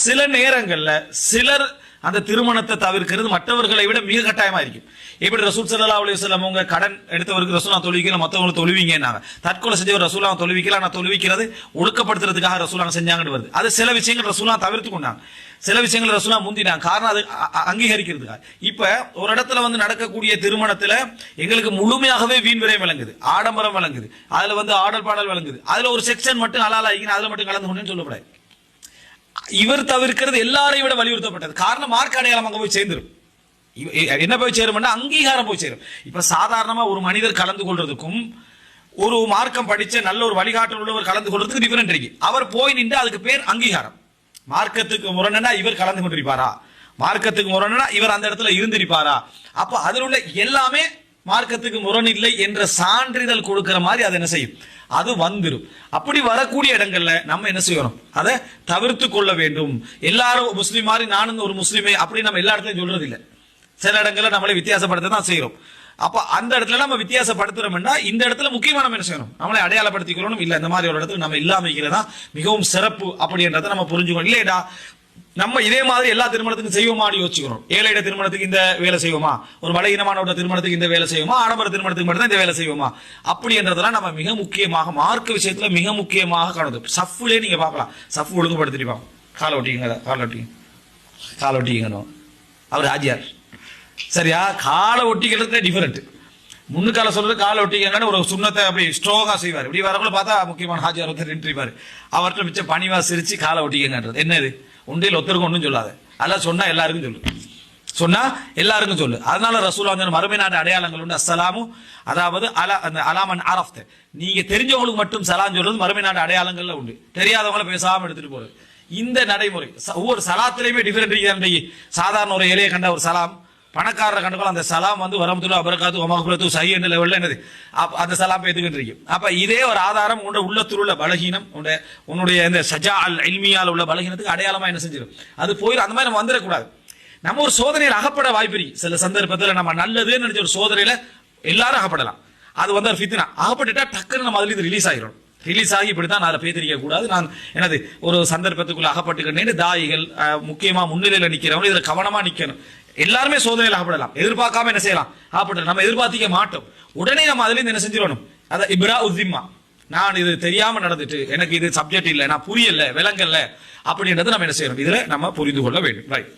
சில நேரங்கள்ல சிலர் அந்த திருமணத்தை தவிர்க்கிறது மற்றவர்களை விட மிக கட்டாயமா இருக்கும். எப்படி ரசூல் ஸல்லல்லாஹு அலைஹி வஸல்லம் அவங்க கடன் எடுத்தவருக்கு ரசூலா தொழுவிக்கல, மற்றவங்களுக்கு தொழுவிங்கன்னாங்க. தற்கொலை செஞ்சவர் ரசூலா தொழுவிக்கல, ஆனா தொழுவிக்கிறது ஒடுக்கப்படுத்துறதுக்காக ரசூலா செஞ்சாங்கன்னு வருது. அது சில விஷயங்கள் ரசூலா தவிர்த்து கொண்டாங்க, சில விஷயங்கள் ரசூலா முந்தினாங்க. காரணம் அது அங்கீகரிக்கிறதுக்காக. இப்ப ஒரு இடத்துல வந்து நடக்கக்கூடிய திருமணத்துல எங்களுக்கு முழுமையாகவே வீண் விரயம் விளங்குது, ஆடம்பரம் விளங்குது, அதுல ஆடல் பாடல் விளங்குது, அதுல ஒரு செக்ஷன் மட்டும் ஹலால் ஆகிக்கணும், அதுல மட்டும் கலந்து கொண்டு சொல்லப்படாது. இவர் தவிர்க்கிறது எல்லாரையும் விட வலியுறுத்தப்பட்டது. காரணம் மார்க்க அடையாளம் அங்க போய் சேர்ந்துடும். என்ன போய் சேரும், அங்கீகாரம் போய் சேரும். இப்ப சாதாரணமா ஒரு மனிதர் கலந்து கொள்றதுக்கும் ஒரு மார்க்கம் படிச்ச நல்ல ஒரு வழிகாட்டல் உள்ளவர் கலந்து கொள்றதுக்கு டிஃபரெண்ட் இருக்கு. அவர் போய் நின்று அதுக்கு பேர் அங்கீகாரம். மார்க்கத்துக்கு முரணா இவர் கலந்து கொண்டிருப்பாரா, மார்க்கத்துக்கு முரணா இவர் அந்த இடத்துல இருந்திருப்பாரா, அப்ப அதில் உள்ள எல்லாமே மார்க்கத்துக்கு முரண் இல்லை என்ற சான்றிதழ் கொடுக்கிற மாதிரி அதை என்ன செய்யும், அது வந்துடும். அப்படி வரக்கூடிய இடங்கள்ல நம்ம என்ன செய்யணும், அதை தவிர்த்து கொள்ள வேண்டும். எல்லாரும் முஸ்லீம் மாதிரி நானும் ஒரு முஸ்லீமே அப்படி நம்ம எல்லா இடத்துலயும் சொல்றது இல்லை. சில இடங்கள்ல நம்மளே வித்தியாசப்படுத்த தான் செய்யறோம். அப்ப அந்த இடத்துல நம்ம வித்தியாசப்படுத்துறோம்னா இந்த இடத்துல முக்கியமா நம்ம என்ன செய்யணும், நம்மளை அடையாளப்படுத்திக்கணும். இல்ல இந்த மாதிரி ஒரு இடத்துல நம்ம இல்லாம இருக்கிறதா மிகவும் சிறப்பு அப்படின்றத நம்ம புரிஞ்சுக்கணும். இல்லையடா நம்ம இதே மாதிரி எல்லா திருமணத்துக்கும் செய்வோமான்னு யோசிச்சுக்கிறோம். ஏழையிட திருமணத்துக்கு இந்த வேலை செய்வோமா, ஒரு பலகீனமான திருமணத்துக்கு இந்த வேலை செய்வோமா, ஆடம்பர திருமணத்துக்கு மட்டும் தான் இந்த வேலை செய்வோமா அப்படின்றதெல்லாம் நம்ம மிக முக்கியமாக மார்க்க விஷயத்துல மிக முக்கியமாக காணுது. சஃப்லே நீங்க பார்க்கலாம், சஃப் ஒழுங்குபடுத்திருப்பாங்க, காலை ஒட்டிங்க, காலை ஒட்டிங்க, அவர் ஆஜியார் சரியா, காலை ஒட்டிக்கிறதுல டிஃபரெண்ட். முன்னுக்கால சொல்றது காலை ஒட்டிக்கன்னு ஒரு சுண்ணத்தை அப்படி ஸ்ட்ராங்கா செய்வார். இப்படி வரவங்கள பார்த்தா முக்கியமான ஹாஜியார் வந்து நின்றுப்பாரு, அவர்கிட்ட மிச்சம் பணிவா சிரிச்சு காலை ஒட்டிக்கன்றது என்னது, ஒன்றில் ஒருத்தருக்கும் ஒன்றும் சொல்லாது, அதெல்லாம் சொன்னா எல்லாருக்கும் சொல்லு, சொன்னா எல்லாருக்கும் சொல்லு. அதனால ரசூலா மறுமை நாட்டு அடையாளங்கள் உண்டு. அஸ்ஸலாமு, அதாவது அலாமன் அரஃப்த, நீங்க தெரிஞ்சவங்களுக்கு மட்டும் சலாம் சொல்றது மறுமை நாட்டு அடையாளங்கள்ல உண்டு. தெரியாதவங்கள பேசாம எடுத்துட்டு போறது இந்த நடைமுறை. ஒவ்வொரு சலாத்திலையுமே டிஃபரெண்ட் இருக்கு. சாதாரண ஒரு இலையை கண்ட ஒரு சலாம், பணக்காரரை கண்டுக்கொள்ள அந்த சலாம் வரமத்துல்லா அபரகாத்து வமக்பரத்து சஹி என்ற லெவல்ல என்னது அந்த சலாம் ஏத்துக்கிட்டு இருக்கும். அப்ப இதே ஒரு ஆதாரம் உன்னுடைய உள்ளத்தில் உள்ள பலகீனம், உன்னுடைய இந்த சஜா அல் இல்மியால உள்ள பலகீனத்துக்கு அடையாளமா என்ன செஞ்சிடும், அது போயிடும். அந்த மாதிரி நம்ம வந்துடக்கூடாது. நம்ம ஒரு சோதனையில் அகப்பட வாய்ப்பு இருக்கு. சில சந்தர்ப்பத்தில் நம்ம நல்லதுன்னு நினைச்ச ஒரு சோதனையில எல்லாரும் அகப்படலாம். அது ஒரு ஃபித்னா, அகப்பட்டுட்டா டக்குன்னு நம்ம அதுல இருந்து ரிலீஸ் ஆகிடும். ரிலீஸ் ஆகி இப்படித்தான் நான் பேத்திரிக்க கூடாது, நான் என்னது ஒரு சந்தர்ப்பத்துக்குள்ள அகப்பட்டுக்கிட்டேன்னு தாயிகள் முக்கியமா முன்னிலையில நிக்கிறவங்க இதுல கவனமா நிக்கணும். எல்லாருமே சோதனையில் அகப்படலாம், எதிர்பார்க்காம என்ன செய்யலாம், அகப்படலாம். நம்ம எதிர்பார்த்திக்க மாட்டோம், உடனே நம்ம அதுல இருந்து என்ன செஞ்சிடணும், அத இப்ரா உத்திமா, நான் இது தெரியாம நடந்துட்டு எனக்கு இது சப்ஜெக்ட் இல்லை, நான் புரியல விளங்கல அப்படின்றத நம்ம என்ன செய்யணும், இதுல நம்ம புரிந்து கொள்ள வேண்டும். ரைட்.